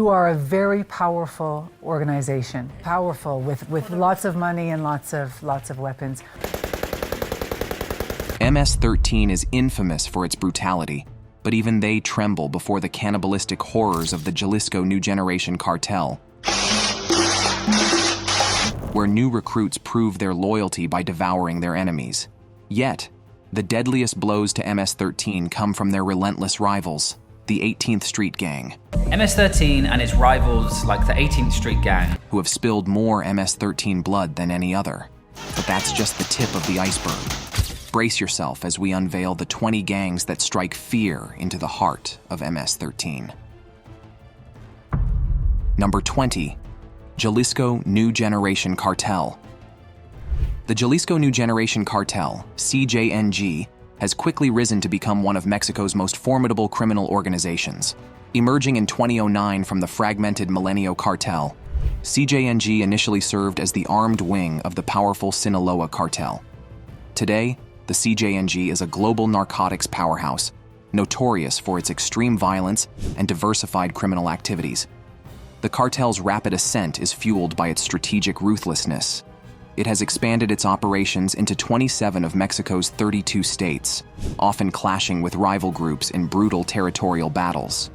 You are a very powerful organization, powerful with lots of money and lots of weapons. MS13 is infamous for its brutality, but even they tremble before the cannibalistic horrors of the Jalisco New Generation Cartel, where new recruits prove their loyalty by devouring their enemies. Yet, the deadliest blows to MS13 come from their relentless rivals, the 18th Street Gang. MS13 and its rivals like the 18th Street Gang, who have spilled more MS13 blood than any other. But that's just the tip of the iceberg. Brace yourself as we unveil the 20 gangs that strike fear into the heart of MS13. Number 20, Jalisco New Generation Cartel. The Jalisco New Generation Cartel, CJNG, has quickly risen to become one of Mexico's most formidable criminal organizations. Emerging in 2009 from the fragmented Milenio Cartel, CJNG initially served as the armed wing of the powerful Sinaloa Cartel. Today, the CJNG is a global narcotics powerhouse, notorious for its extreme violence and diversified criminal activities. The cartel's rapid ascent is fueled by its strategic ruthlessness. It has expanded its operations into 27 of Mexico's 32 states, often clashing with rival groups in brutal territorial battles.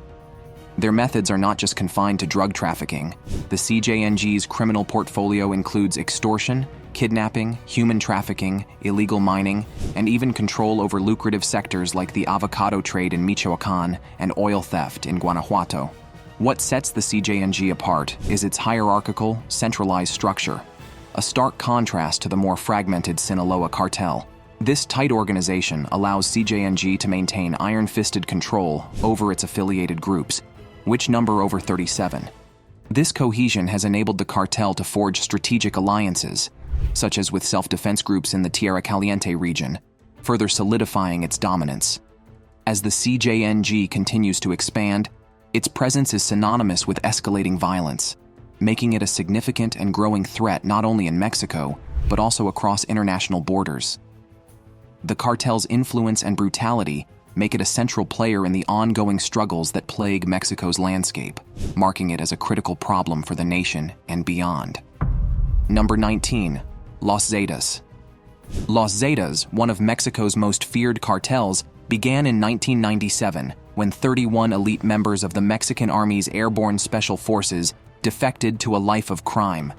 Their methods are not just confined to drug trafficking. The CJNG's criminal portfolio includes extortion, kidnapping, human trafficking, illegal mining, and even control over lucrative sectors like the avocado trade in Michoacan and oil theft in Guanajuato. What sets the CJNG apart is its hierarchical, centralized structure, a stark contrast to the more fragmented Sinaloa cartel. This tight organization allows CJNG to maintain iron-fisted control over its affiliated groups, which number over 37. This cohesion has enabled the cartel to forge strategic alliances, such as with self-defense groups in the Tierra Caliente region, further solidifying its dominance. As the CJNG continues to expand, its presence is synonymous with escalating violence, making it a significant and growing threat not only in Mexico, but also across international borders. The cartel's influence and brutality make it a central player in the ongoing struggles that plague Mexico's landscape, marking it as a critical problem for the nation and beyond. Number 19, Los Zetas. Los Zetas, one of Mexico's most feared cartels, began in 1997 when 31 elite members of the Mexican Army's Airborne Special Forces defected to a life of crime.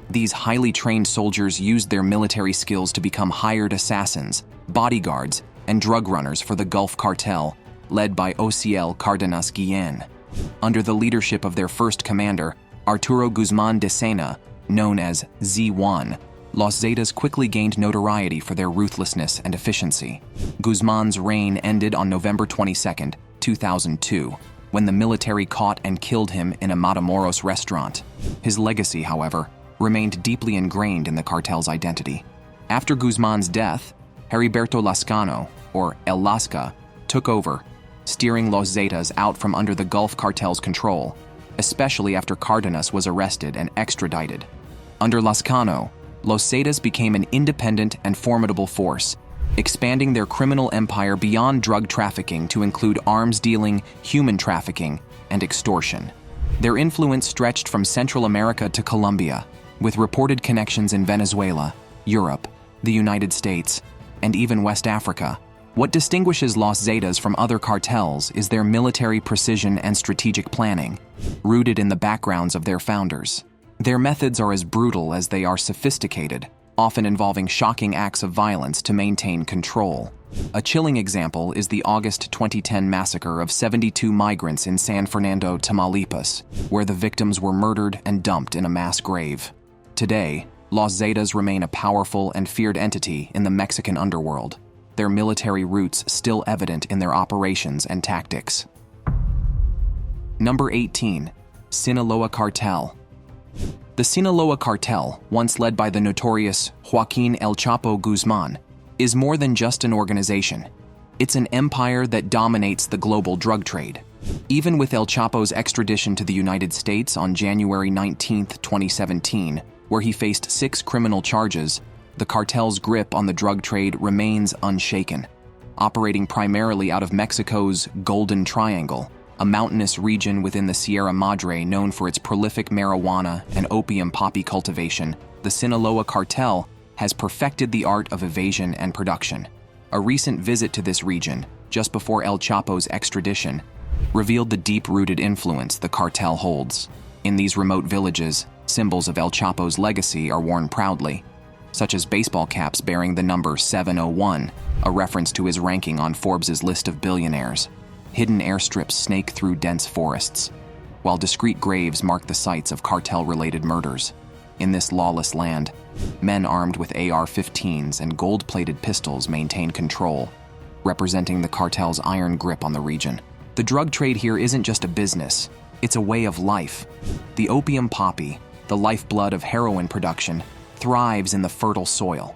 These highly trained soldiers used their military skills to become hired assassins, bodyguards, and drug runners for the Gulf Cartel, led by Ociel Cardenas Guillen. Under the leadership of their first commander, Arturo Guzman de Sena, known as Z1, Los Zetas quickly gained notoriety for their ruthlessness and efficiency. Guzman's reign ended on November 22, 2002, when the military caught and killed him in a Matamoros restaurant. His legacy, however, remained deeply ingrained in the cartel's identity. After Guzman's death, Heriberto Lascano, or El Lasca, took over, steering Los Zetas out from under the Gulf Cartel's control, especially after Cardenas was arrested and extradited. Under Lascano, Los Zetas became an independent and formidable force, expanding their criminal empire beyond drug trafficking to include arms dealing, human trafficking, and extortion. Their influence stretched from Central America to Colombia, with reported connections in Venezuela, Europe, the United States, and even West Africa. What distinguishes Los Zetas from other cartels is their military precision and strategic planning, rooted in the backgrounds of their founders. Their methods are as brutal as they are sophisticated, often involving shocking acts of violence to maintain control. A chilling example is the August 2010 massacre of 72 migrants in San Fernando, Tamaulipas, where the victims were murdered and dumped in a mass grave. Today, Los Zetas remain a powerful and feared entity in the Mexican underworld, their military roots still evident in their operations and tactics. Number 18, Sinaloa Cartel. The Sinaloa Cartel, once led by the notorious Joaquin El Chapo Guzman, is more than just an organization. It's an empire that dominates the global drug trade. Even with El Chapo's extradition to the United States on January 19, 2017, where he faced 6 criminal charges, the cartel's grip on the drug trade remains unshaken. Operating primarily out of Mexico's Golden Triangle, a mountainous region within the Sierra Madre known for its prolific marijuana and opium poppy cultivation. The Sinaloa Cartel has perfected the art of evasion and production. A recent visit to this region, just before El Chapo's extradition, revealed the deep-rooted influence the cartel holds. In these remote villages, symbols of El Chapo's legacy are worn proudly, such as baseball caps bearing the number 701, a reference to his ranking on Forbes' list of billionaires. Hidden airstrips snake through dense forests, while discreet graves mark the sites of cartel-related murders. In this lawless land, men armed with AR-15s and gold-plated pistols maintain control, representing the cartel's iron grip on the region. The drug trade here isn't just a business, it's a way of life. The opium poppy, the lifeblood of heroin production, thrives in the fertile soil.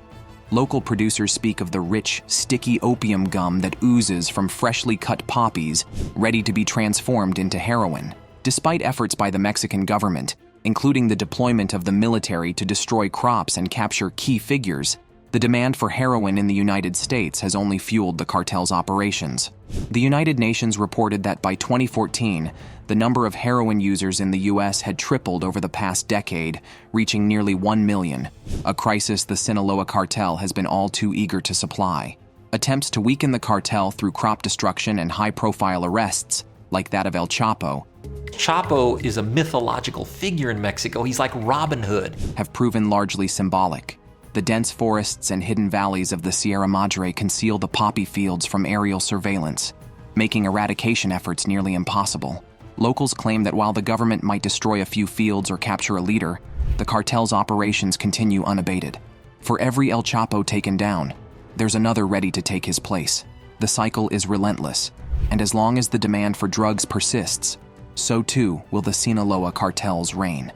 Local producers speak of the rich, sticky opium gum that oozes from freshly cut poppies, ready to be transformed into heroin. Despite efforts by the Mexican government, including the deployment of the military to destroy crops and capture key figures, the demand for heroin in the United States has only fueled the cartel's operations. The United Nations reported that by 2014, the number of heroin users in the U.S. had tripled over the past decade, reaching nearly 1 million, a crisis the Sinaloa Cartel has been all too eager to supply. Attempts to weaken the cartel through crop destruction and high-profile arrests, like that of El Chapo, Chapo is a mythological figure in Mexico. He's like Robin Hood. Have proven largely symbolic. The dense forests and hidden valleys of the Sierra Madre conceal the poppy fields from aerial surveillance, making eradication efforts nearly impossible. Locals claim that while the government might destroy a few fields or capture a leader, the cartel's operations continue unabated. For every El Chapo taken down, there's another ready to take his place. The cycle is relentless, and as long as the demand for drugs persists, so too will the Sinaloa cartel's reign.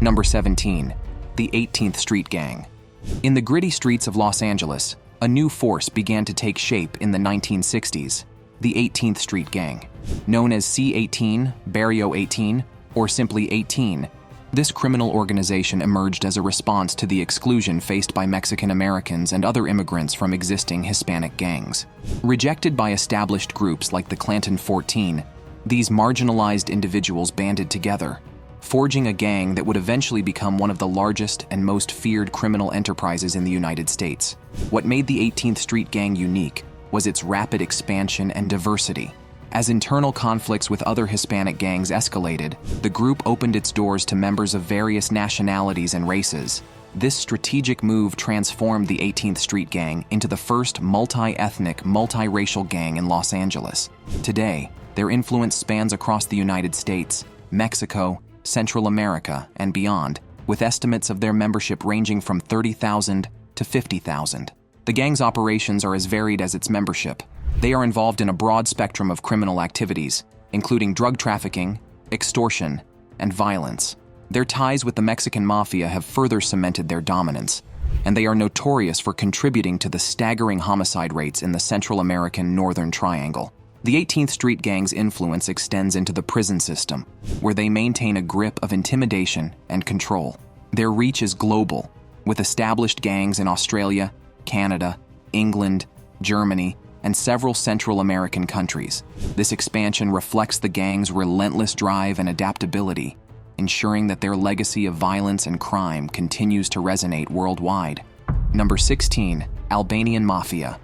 Number 17, the 18th Street Gang. In the gritty streets of Los Angeles, a new force began to take shape in the 1960s, the 18th Street Gang. Known as C-18, Bario 18, or simply 18, this criminal organization emerged as a response to the exclusion faced by Mexican Americans and other immigrants from existing Hispanic gangs. Rejected by established groups like the Clanton 14, these marginalized individuals banded together, forging a gang that would eventually become one of the largest and most feared criminal enterprises in the United States. What made the 18th Street Gang unique was its rapid expansion and diversity. As internal conflicts with other Hispanic gangs escalated, the group opened its doors to members of various nationalities and races. This strategic move transformed the 18th Street Gang into the first multi-ethnic, multiracial gang in Los Angeles. Today, their influence spans across the United States, Mexico, Central America, and beyond, with estimates of their membership ranging from 30,000 to 50,000. The gang's operations are as varied as its membership. They are involved in a broad spectrum of criminal activities, including drug trafficking, extortion, and violence. Their ties with the Mexican Mafia have further cemented their dominance, and they are notorious for contributing to the staggering homicide rates in the Central American Northern Triangle. The 18th Street Gang's influence extends into the prison system, where they maintain a grip of intimidation and control. Their reach is global, with established gangs in Australia, Canada, England, Germany, and several Central American countries. This expansion reflects the gang's relentless drive and adaptability, ensuring that their legacy of violence and crime continues to resonate worldwide. Number 16, Albanian Mafia.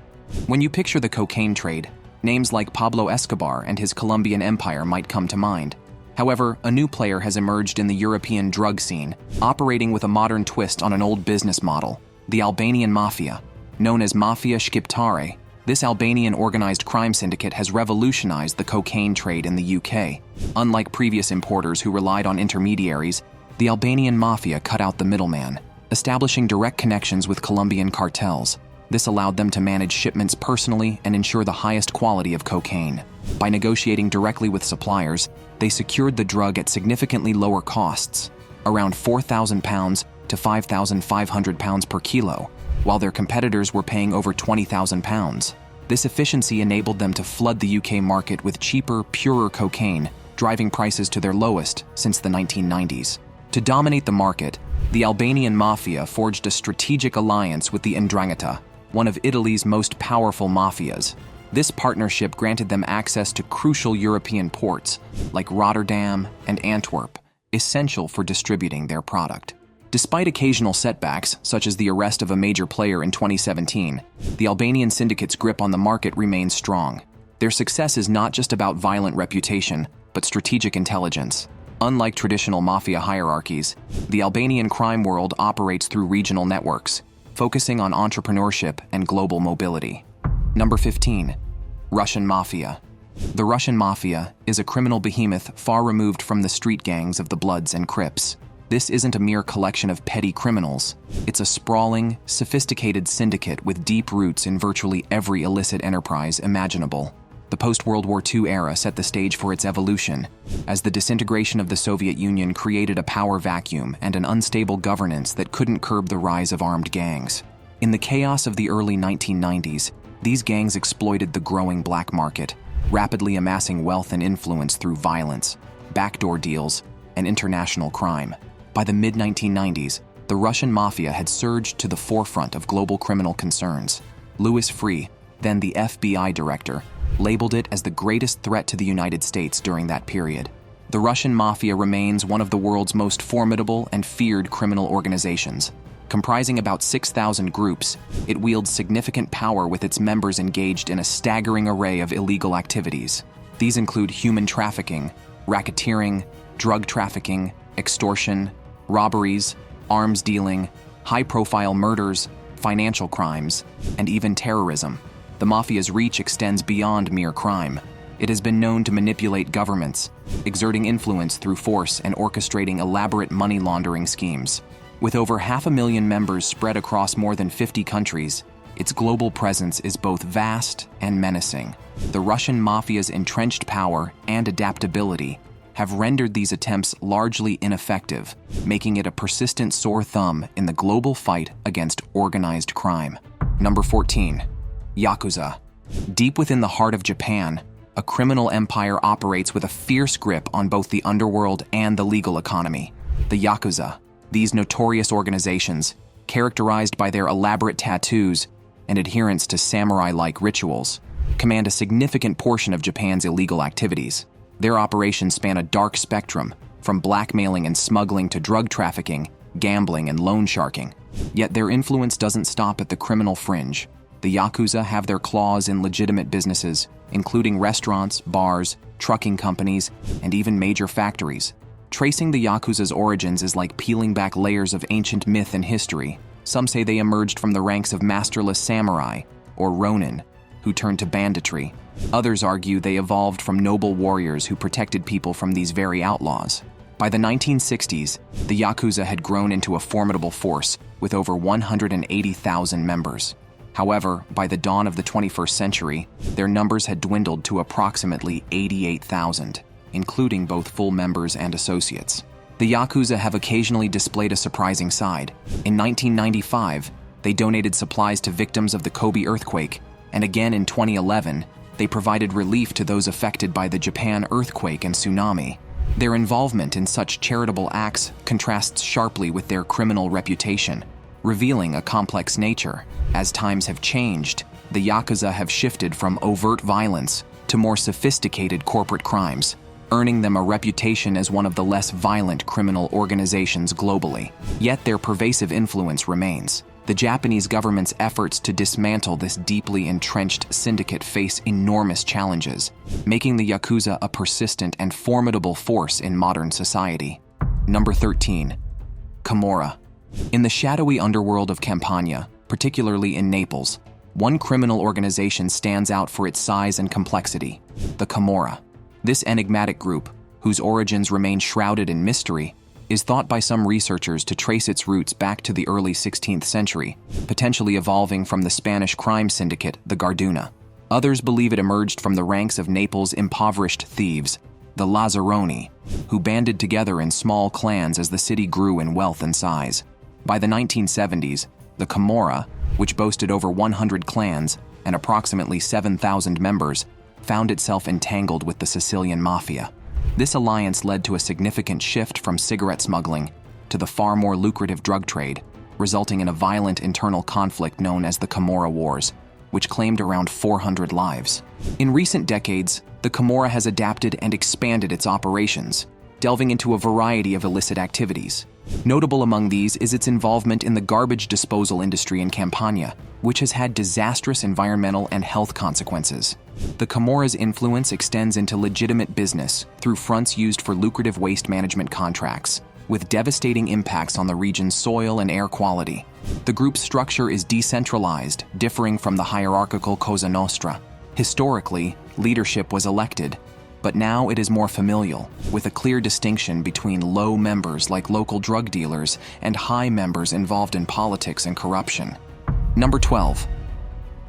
When you picture the cocaine trade, names like Pablo Escobar and his Colombian empire might come to mind. However, a new player has emerged in the European drug scene, operating with a modern twist on an old business model, the Albanian Mafia. Known as Mafia Shqiptare, this Albanian organized crime syndicate has revolutionized the cocaine trade in the UK. Unlike previous importers who relied on intermediaries, the Albanian Mafia cut out the middleman, establishing direct connections with Colombian cartels. This allowed them to manage shipments personally and ensure the highest quality of cocaine. By negotiating directly with suppliers, they secured the drug at significantly lower costs, around £4,000 to £5,500 per kilo, while their competitors were paying over £20,000. This efficiency enabled them to flood the UK market with cheaper, purer cocaine, driving prices to their lowest since the 1990s. To dominate the market, the Albanian Mafia forged a strategic alliance with the 'Ndrangheta, one of Italy's most powerful mafias. This partnership granted them access to crucial European ports like Rotterdam and Antwerp, essential for distributing their product. Despite occasional setbacks, such as the arrest of a major player in 2017, the Albanian syndicate's grip on the market remains strong. Their success is not just about violent reputation, but strategic intelligence. Unlike traditional mafia hierarchies, the Albanian crime world operates through regional networks, focusing on entrepreneurship and global mobility. Number 15. Russian Mafia. The Russian Mafia is a criminal behemoth far removed from the street gangs of the Bloods and Crips. This isn't a mere collection of petty criminals. It's a sprawling, sophisticated syndicate with deep roots in virtually every illicit enterprise imaginable. The post-World War II era set the stage for its evolution, as the disintegration of the Soviet Union created a power vacuum and an unstable governance that couldn't curb the rise of armed gangs. In the chaos of the early 1990s, these gangs exploited the growing black market, rapidly amassing wealth and influence through violence, backdoor deals, and international crime. By the mid-1990s, the Russian Mafia had surged to the forefront of global criminal concerns. Louis Freeh, then the FBI director, labeled it as the greatest threat to the United States during that period. The Russian Mafia remains one of the world's most formidable and feared criminal organizations. Comprising about 6,000 groups, it wields significant power with its members engaged in a staggering array of illegal activities. These include human trafficking, racketeering, drug trafficking, extortion, robberies, arms dealing, high-profile murders, financial crimes, and even terrorism. The Mafia's reach extends beyond mere crime. It has been known to manipulate governments, exerting influence through force and orchestrating elaborate money laundering schemes. With over 500,000 members spread across more than 50 countries, its global presence is both vast and menacing. The Russian Mafia's entrenched power and adaptability have rendered these attempts largely ineffective, making it a persistent sore thumb in the global fight against organized crime. Number 14. Yakuza. Deep within the heart of Japan, a criminal empire operates with a fierce grip on both the underworld and the legal economy. The Yakuza, these notorious organizations, characterized by their elaborate tattoos and adherence to samurai-like rituals, command a significant portion of Japan's illegal activities. Their operations span a dark spectrum, from blackmailing and smuggling to drug trafficking, gambling, and loan sharking. Yet their influence doesn't stop at the criminal fringe. The Yakuza have their claws in legitimate businesses, including restaurants, bars, trucking companies, and even major factories. Tracing the Yakuza's origins is like peeling back layers of ancient myth and history. Some say they emerged from the ranks of masterless samurai, or ronin, who turned to banditry. Others argue they evolved from noble warriors who protected people from these very outlaws. By the 1960s, the Yakuza had grown into a formidable force with over 180,000 members. However, by the dawn of the 21st century, their numbers had dwindled to approximately 88,000, including both full members and associates. The Yakuza have occasionally displayed a surprising side. In 1995, they donated supplies to victims of the Kobe earthquake, and again in 2011, they provided relief to those affected by the Japan earthquake and tsunami. Their involvement in such charitable acts contrasts sharply with their criminal reputation, revealing a complex nature. As times have changed, the Yakuza have shifted from overt violence to more sophisticated corporate crimes, earning them a reputation as one of the less violent criminal organizations globally. Yet their pervasive influence remains. The Japanese government's efforts to dismantle this deeply entrenched syndicate face enormous challenges, making the Yakuza a persistent and formidable force in modern society. Number 13. Kamora. In the shadowy underworld of Campania, particularly in Naples, one criminal organization stands out for its size and complexity: the Kamora. This enigmatic group, whose origins remain shrouded in mystery, is thought by some researchers to trace its roots back to the early 16th century, potentially evolving from the Spanish crime syndicate, the Garduna. Others believe it emerged from the ranks of Naples' impoverished thieves, the Lazzaroni, who banded together in small clans as the city grew in wealth and size. By the 1970s, the Kamora, which boasted over 100 clans and approximately 7,000 members, found itself entangled with the Sicilian Mafia. This alliance led to a significant shift from cigarette smuggling to the far more lucrative drug trade, resulting in a violent internal conflict known as the Kamora Wars. which claimed around 400 lives. In recent decades, the Kamora has adapted and expanded its operations, delving into a variety of illicit activities. Notable among these is its involvement in the garbage disposal industry in Campania, which has had disastrous environmental and health consequences. The Kamora's influence extends into legitimate business through fronts used for lucrative waste management contracts, with devastating impacts on the region's soil and air quality. The group's structure is decentralized, differing from the hierarchical Cosa Nostra. Historically, leadership was elected, but now it is more familial, with a clear distinction between low members like local drug dealers and high members involved in politics and corruption. Number 12.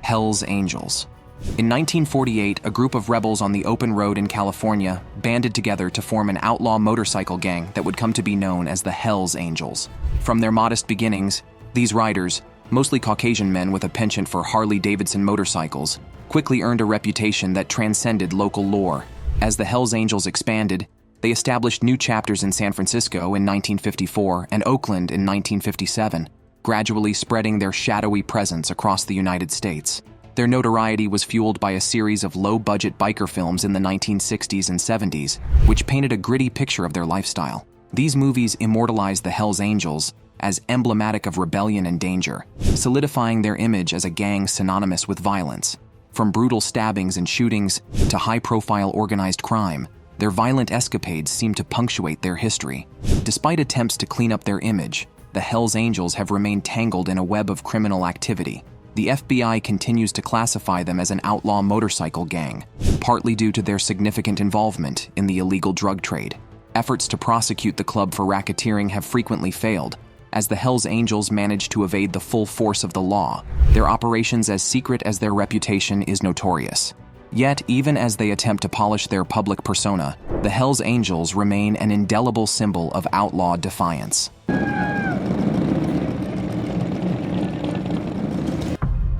Hell's Angels. In 1948, a group of rebels on the open road in California banded together to form an outlaw motorcycle gang that would come to be known as the Hell's Angels. From their modest beginnings, these riders, mostly Caucasian men with a penchant for Harley-Davidson motorcycles, quickly earned a reputation that transcended local lore. As the Hells Angels expanded, they established new chapters in San Francisco in 1954 and Oakland in 1957, gradually spreading their shadowy presence across the United States. Their notoriety was fueled by a series of low-budget biker films in the 1960s and 70s, which painted a gritty picture of their lifestyle. These movies immortalized the Hells Angels as emblematic of rebellion and danger, solidifying their image as a gang synonymous with violence. From brutal stabbings and shootings to high-profile organized crime, their violent escapades seem to punctuate their history. Despite attempts to clean up their image, the Hells Angels have remained tangled in a web of criminal activity. The FBI continues to classify them as an outlaw motorcycle gang, partly due to their significant involvement in the illegal drug trade. Efforts to prosecute the club for racketeering have frequently failed, as the Hells Angels manage to evade the full force of the law. Their operations, as secret as their reputation, is notorious. Yet, even as they attempt to polish their public persona, the Hells Angels remain an indelible symbol of outlaw defiance.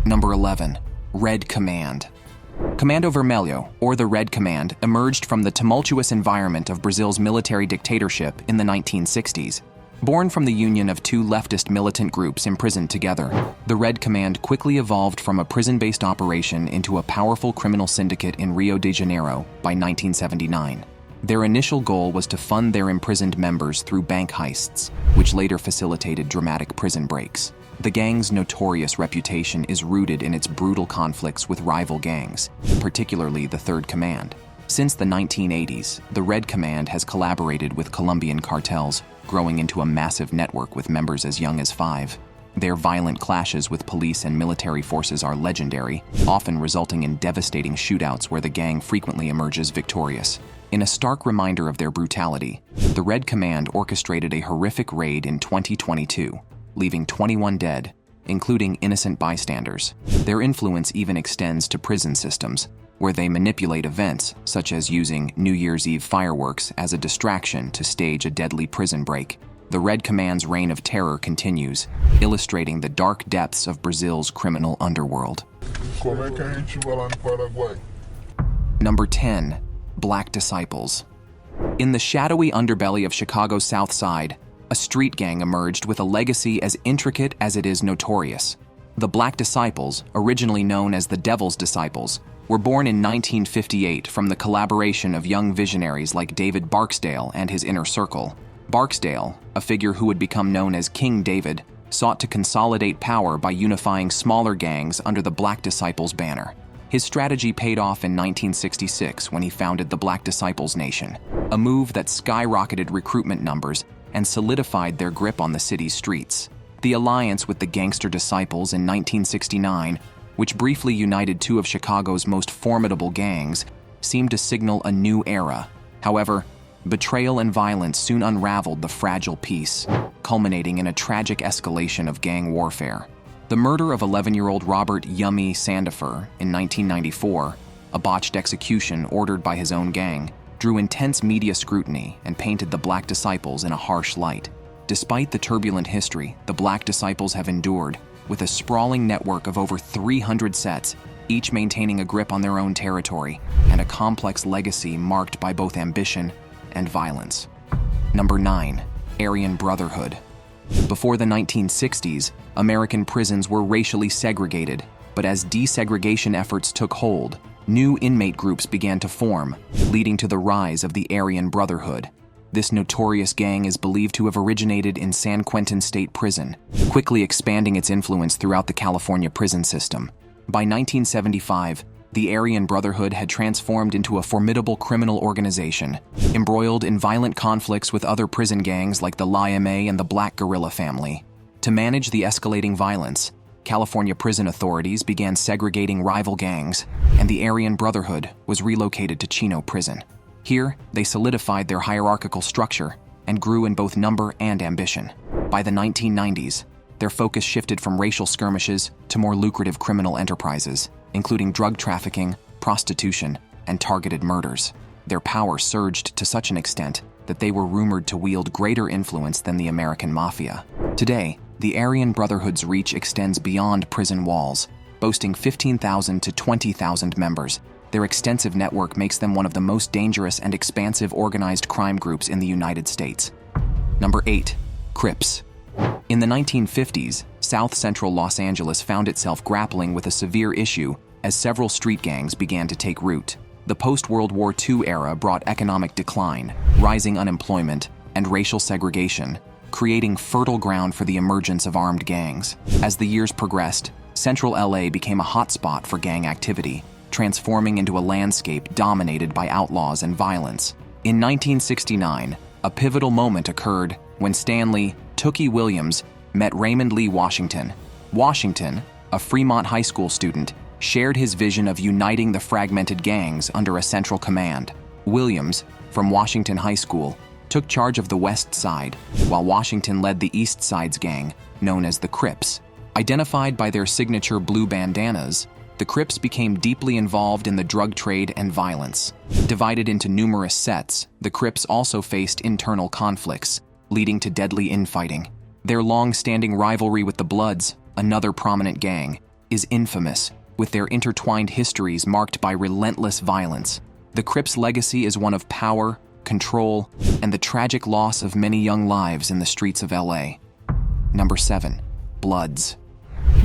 Number 11. Red Command. Comando Vermelho, or the Red Command, emerged from the tumultuous environment of Brazil's military dictatorship in the 1960s. Born from the union of two leftist militant groups imprisoned together, the Red Command quickly evolved from a prison-based operation into a powerful criminal syndicate in Rio de Janeiro by 1979. Their initial goal was to fund their imprisoned members through bank heists, which later facilitated dramatic prison breaks. The gang's notorious reputation is rooted in its brutal conflicts with rival gangs, particularly the Third Command. Since the 1980s, the Red Command has collaborated with Colombian cartels, growing into a massive network with members as young as 5. Their violent clashes with police and military forces are legendary, often resulting in devastating shootouts where the gang frequently emerges victorious. In a stark reminder of their brutality, the Red Command orchestrated a horrific raid in 2022, leaving 21 dead, including innocent bystanders. Their influence even extends to prison systems, where they manipulate events, such as using New Year's Eve fireworks as a distraction to stage a deadly prison break. The Red Command's reign of terror continues, illustrating the dark depths of Brazil's criminal underworld. Number 10. Black Disciples. In the shadowy underbelly of Chicago's South Side, a street gang emerged with a legacy as intricate as it is notorious. The Black Disciples, originally known as the Devil's Disciples, were born in 1958 from the collaboration of young visionaries like David Barksdale and his inner circle. Barksdale, a figure who would become known as King David, sought to consolidate power by unifying smaller gangs under the Black Disciples banner. His strategy paid off in 1966 when he founded the Black Disciples Nation, a move that skyrocketed recruitment numbers and solidified their grip on the city's streets. The alliance with the Gangster Disciples in 1969, which briefly united two of Chicago's most formidable gangs, seemed to signal a new era. However, betrayal and violence soon unraveled the fragile peace, culminating in a tragic escalation of gang warfare. The murder of 11-year-old Robert "Yummy" Sandifer in 1994, a botched execution ordered by his own gang, drew intense media scrutiny and painted the Black Disciples in a harsh light. Despite the turbulent history the Black Disciples have endured, with a sprawling network of over 300 sets, each maintaining a grip on their own territory, and a complex legacy marked by both ambition and violence. Number 9. Aryan Brotherhood. Before the 1960s, American prisons were racially segregated, but But as desegregation efforts took hold, new inmate groups began to form, leading to the rise of the Aryan Brotherhood. This notorious gang is believed to have originated in San Quentin State Prison, quickly expanding its influence throughout the California prison system. By 1975, the Aryan Brotherhood had transformed into a formidable criminal organization, embroiled in violent conflicts with other prison gangs like the LIMA and the Black Guerrilla family. To manage the escalating violence, California prison authorities began segregating rival gangs, and the Aryan Brotherhood was relocated to Chino Prison. Here, they solidified their hierarchical structure and grew in both number and ambition. By the 1990s, their focus shifted from racial skirmishes to more lucrative criminal enterprises, including drug trafficking, prostitution, and targeted murders. Their power surged to such an extent that they were rumored to wield greater influence than the American Mafia. Today, the Aryan Brotherhood's reach extends beyond prison walls, boasting 15,000 to 20,000 members. Their extensive network makes them one of the most dangerous and expansive organized crime groups in the United States. Number 8. Crips. In the 1950s, South Central Los Angeles found itself grappling with a severe issue as several street gangs began to take root. The post-World War II era brought economic decline, rising unemployment, and racial segregation, creating fertile ground for the emergence of armed gangs. As the years progressed, Central LA became a hotspot for gang activity, transforming into a landscape dominated by outlaws and violence. In 1969, a pivotal moment occurred when Stanley "Tookie" Williams met Raymond Lee Washington. Washington, a Fremont High School student, shared his vision of uniting the fragmented gangs under a central command. Williams, from Washington High School, took charge of the West Side, while Washington led the East Side's gang, known as the Crips. Identified by their signature blue bandanas, the Crips became deeply involved in the drug trade and violence. Divided into numerous sets, the Crips also faced internal conflicts, leading to deadly infighting. Their long-standing rivalry with the Bloods, another prominent gang, is infamous, with their intertwined histories marked by relentless violence. The Crips' legacy is one of power, control, and the tragic loss of many young lives in the streets of LA. Number 7. Bloods.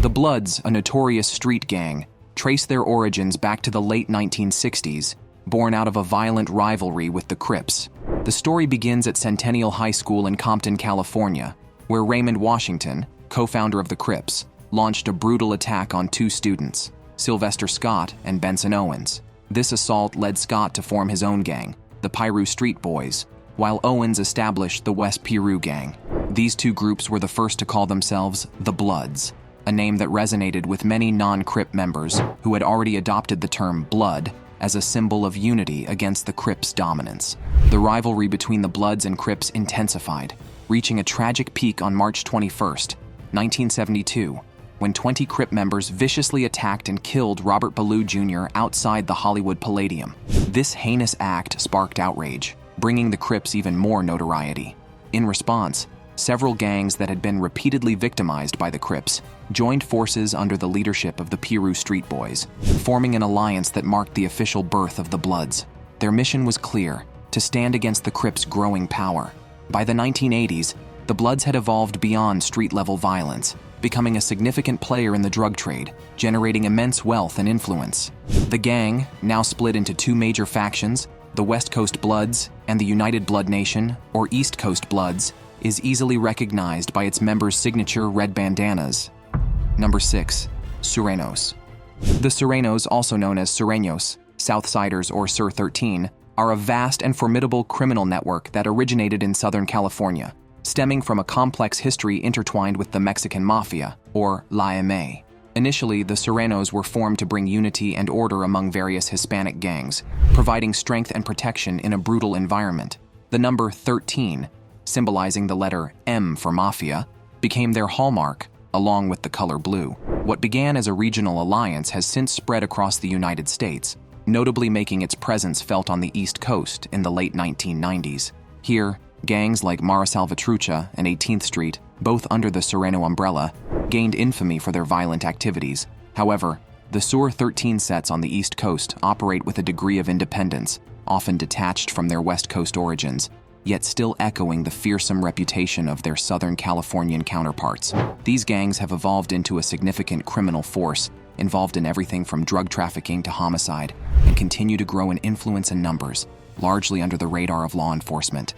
The Bloods, a notorious street gang, trace their origins back to the late 1960s, born out of a violent rivalry with the Crips. The story begins at Centennial High School in Compton, California, where Raymond Washington, co-founder of the Crips, launched a brutal attack on two students, Sylvester Scott and Benson Owens. This assault led Scott to form his own gang, the Piru Street Boys, while Owens established the West Piru Gang. These two groups were the first to call themselves the Bloods, a name that resonated with many non-Crip members who had already adopted the term Blood as a symbol of unity against the Crips' dominance. The rivalry between the Bloods and Crips intensified, reaching a tragic peak on March 21st, 1972, when 20 Crip members viciously attacked and killed Robert Ballou Jr. outside the Hollywood Palladium. This heinous act sparked outrage, bringing the Crips even more notoriety. In response, several gangs that had been repeatedly victimized by the Crips joined forces under the leadership of the Piru Street Boys, forming an alliance that marked the official birth of the Bloods. Their mission was clear: to stand against the Crips' growing power. By the 1980s, the Bloods had evolved beyond street-level violence, becoming a significant player in the drug trade, generating immense wealth and influence. The gang, now split into two major factions, the West Coast Bloods and the United Blood Nation, or East Coast Bloods, is easily recognized by its members' signature red bandanas. Number 6. Serenos. The Serenos, also known as Serenos, Southsiders, or Sur 13, are a vast and formidable criminal network that originated in Southern California, stemming from a complex history intertwined with the Mexican Mafia, or LIMA. Initially, the Serenos were formed to bring unity and order among various Hispanic gangs, providing strength and protection in a brutal environment. The number 13, symbolizing the letter M for Mafia, became their hallmark, along with the color blue. What began as a regional alliance has since spread across the United States, notably making its presence felt on the East Coast in the late 1990s. Here, gangs like Salvatrucha and 18th Street, both under the Sereno umbrella, gained infamy for their violent activities. However, the Sur 13 sets on the East Coast operate with a degree of independence, often detached from their West Coast origins, yet still echoing the fearsome reputation of their Southern Californian counterparts. These gangs have evolved into a significant criminal force, involved in everything from drug trafficking to homicide, and continue to grow in influence and numbers, largely under the radar of law enforcement.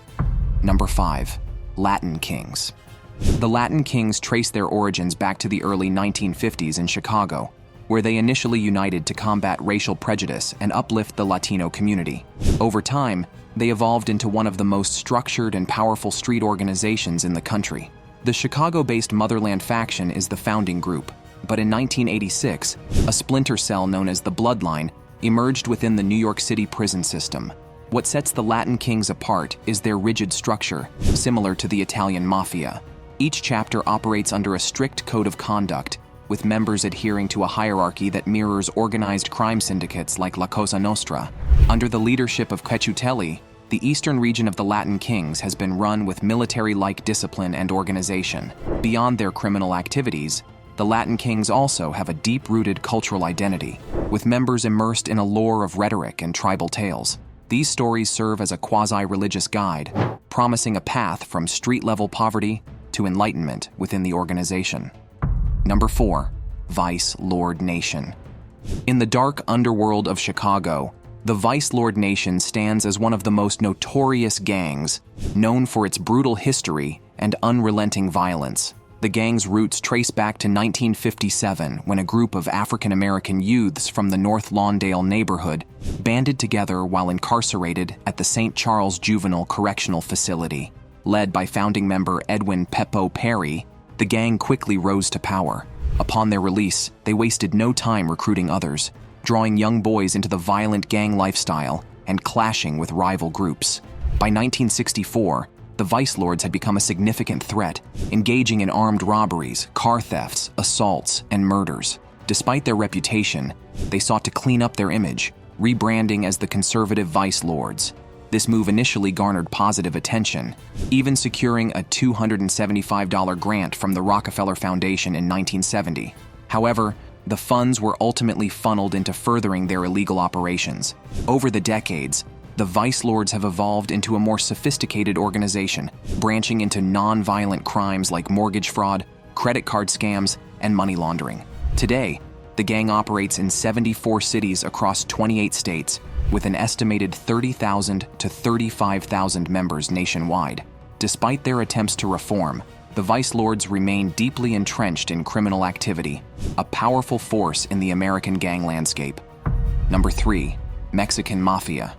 Number 5. Latin Kings. The Latin Kings trace their origins back to the early 1950s in Chicago, where they initially united to combat racial prejudice and uplift the Latino community. Over time, they evolved into one of the most structured and powerful street organizations in the country. The Chicago-based Motherland faction is the founding group, but in 1986, a splinter cell known as the Bloodline emerged within the New York City prison system. What sets the Latin Kings apart is their rigid structure, similar to the Italian Mafia. Each chapter operates under a strict code of conduct, with members adhering to a hierarchy that mirrors organized crime syndicates like La Cosa Nostra. Under the leadership of Quechutelli, the eastern region of the Latin Kings has been run with military-like discipline and organization. Beyond their criminal activities, the Latin Kings also have a deep-rooted cultural identity, with members immersed in a lore of rhetoric and tribal tales. These stories serve as a quasi-religious guide, promising a path from street-level poverty to enlightenment within the organization. Number 4. Vice Lord Nation. In the dark underworld of Chicago, the Vice Lord Nation stands as one of the most notorious gangs, known for its brutal history and unrelenting violence. The gang's roots trace back to 1957, when a group of African-American youths from the North Lawndale neighborhood banded together while incarcerated at the St. Charles Juvenile Correctional Facility. Led by founding member Edwin Peppo Perry, the gang quickly rose to power. Upon their release, they wasted no time recruiting others, drawing young boys into the violent gang lifestyle and clashing with rival groups. By 1964, the Vice Lords had become a significant threat, engaging in armed robberies, car thefts, assaults, and murders. Despite their reputation, they sought to clean up their image, rebranding as the conservative Vice Lords. This move initially garnered positive attention, even securing a $275 grant from the Rockefeller Foundation in 1970. However, the funds were ultimately funneled into furthering their illegal operations. Over the decades, the Vice Lords have evolved into a more sophisticated organization, branching into non-violent crimes like mortgage fraud, credit card scams, and money laundering. Today, the gang operates in 74 cities across 28 states, with an estimated 30,000 to 35,000 members nationwide. Despite their attempts to reform, the Vice Lords remain deeply entrenched in criminal activity, a powerful force in the American gang landscape. Number 3. Mexican Mafia.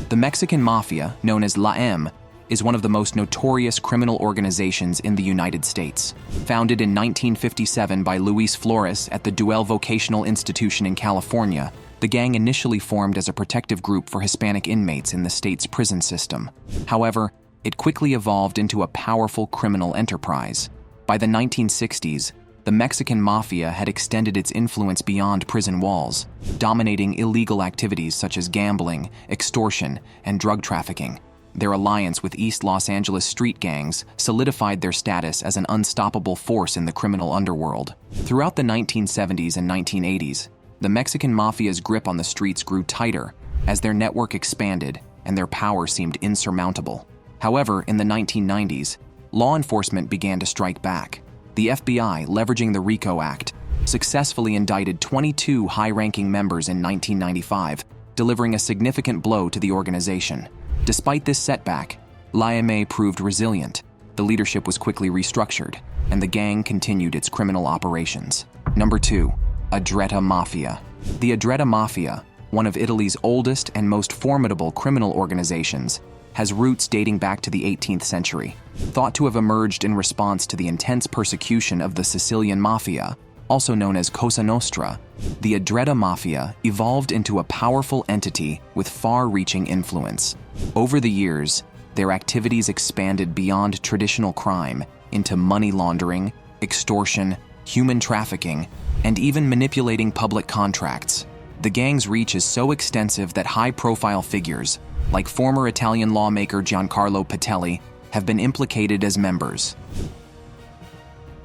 The Mexican Mafia, known as La M, is one of the most notorious criminal organizations in the United States. Founded in 1957 by Luis Flores at the Duell Vocational Institution in California, the gang initially formed as a protective group for Hispanic inmates in the state's prison system. However, it quickly evolved into a powerful criminal enterprise. By the 1960s, the Mexican Mafia had extended its influence beyond prison walls, dominating illegal activities such as gambling, extortion, and drug trafficking. Their alliance with East Los Angeles street gangs solidified their status as an unstoppable force in the criminal underworld. Throughout the 1970s and 1980s, the Mexican Mafia's grip on the streets grew tighter as their network expanded and their power seemed insurmountable. However, in the 1990s, law enforcement began to strike back. The FBI, leveraging the RICO Act, successfully indicted 22 high-ranking members in 1995, delivering a significant blow to the organization. Despite this setback, La M proved resilient. The leadership was quickly restructured, and the gang continued its criminal operations. Number 2. Adrea Mafia. The Adrea Mafia, one of Italy's oldest and most formidable criminal organizations, has roots dating back to the 18th century. Thought to have emerged in response to the intense persecution of the Sicilian Mafia, also known as Cosa Nostra, the Adrea Mafia evolved into a powerful entity with far-reaching influence. Over the years, their activities expanded beyond traditional crime into money laundering, extortion, human trafficking, and even manipulating public contracts. The gang's reach is so extensive that high-profile figures, like former Italian lawmaker Giancarlo Patelli, have been implicated as members.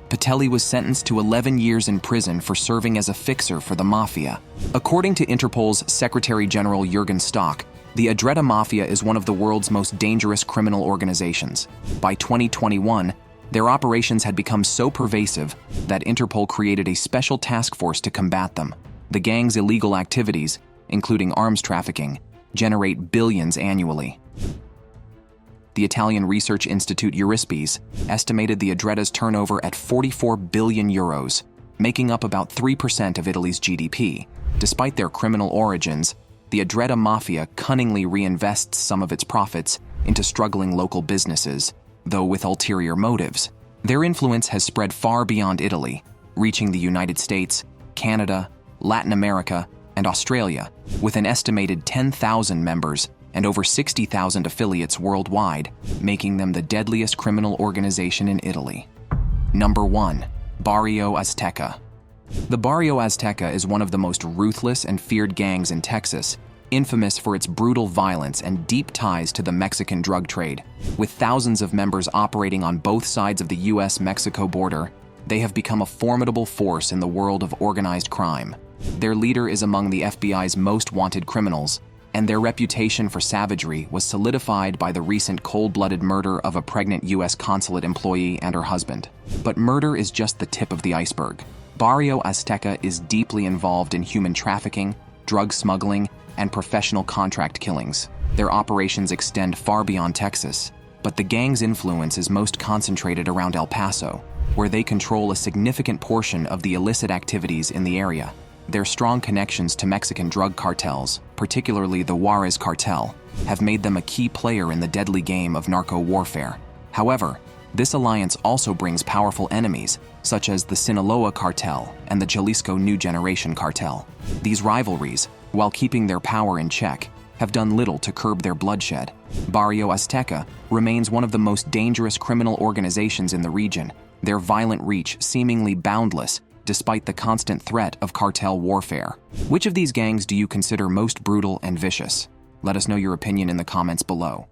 Patelli was sentenced to 11 years in prison for serving as a fixer for the Mafia. According to Interpol's Secretary General Jürgen Stock, the Adrea Mafia is one of the world's most dangerous criminal organizations. By 2021, Their operations had become so pervasive that Interpol created a special task force to combat them. The gang's illegal activities, including arms trafficking, generate billions annually. The Italian research institute Eurispes estimated the Adrea's turnover at 44 billion euros, making up about 3% of Italy's GDP. Despite their criminal origins, the Adrea Mafia cunningly reinvests some of its profits into struggling local businesses, though with ulterior motives. Their influence has spread far beyond Italy, reaching the United States, Canada, Latin America, and Australia, with an estimated 10,000 members and over 60,000 affiliates worldwide, making them the deadliest criminal organization in Italy. Number 1. Bario Azteca. The Bario Azteca is one of the most ruthless and feared gangs in Texas, infamous for its brutal violence and deep ties to the Mexican drug trade. With thousands of members operating on both sides of the US-Mexico border, they have become a formidable force in the world of organized crime. Their leader is among the FBI's most wanted criminals, and their reputation for savagery was solidified by the recent cold-blooded murder of a pregnant US consulate employee and her husband. But murder is just the tip of the iceberg. Bario Azteca is deeply involved in human trafficking, drug smuggling, and professional contract killings. Their operations extend far beyond Texas, but the gang's influence is most concentrated around El Paso, where they control a significant portion of the illicit activities in the area. Their strong connections to Mexican drug cartels, particularly the Juarez cartel, have made them a key player in the deadly game of narco warfare. However, this alliance also brings powerful enemies, such as the Sinaloa cartel and the Jalisco New Generation Cartel. These rivalries, while keeping their power in check, have done little to curb their bloodshed. Bario Azteca remains one of the most dangerous criminal organizations in the region, their violent reach seemingly boundless despite the constant threat of cartel warfare. Which of these gangs do you consider most brutal and vicious? Let us know your opinion in the comments below.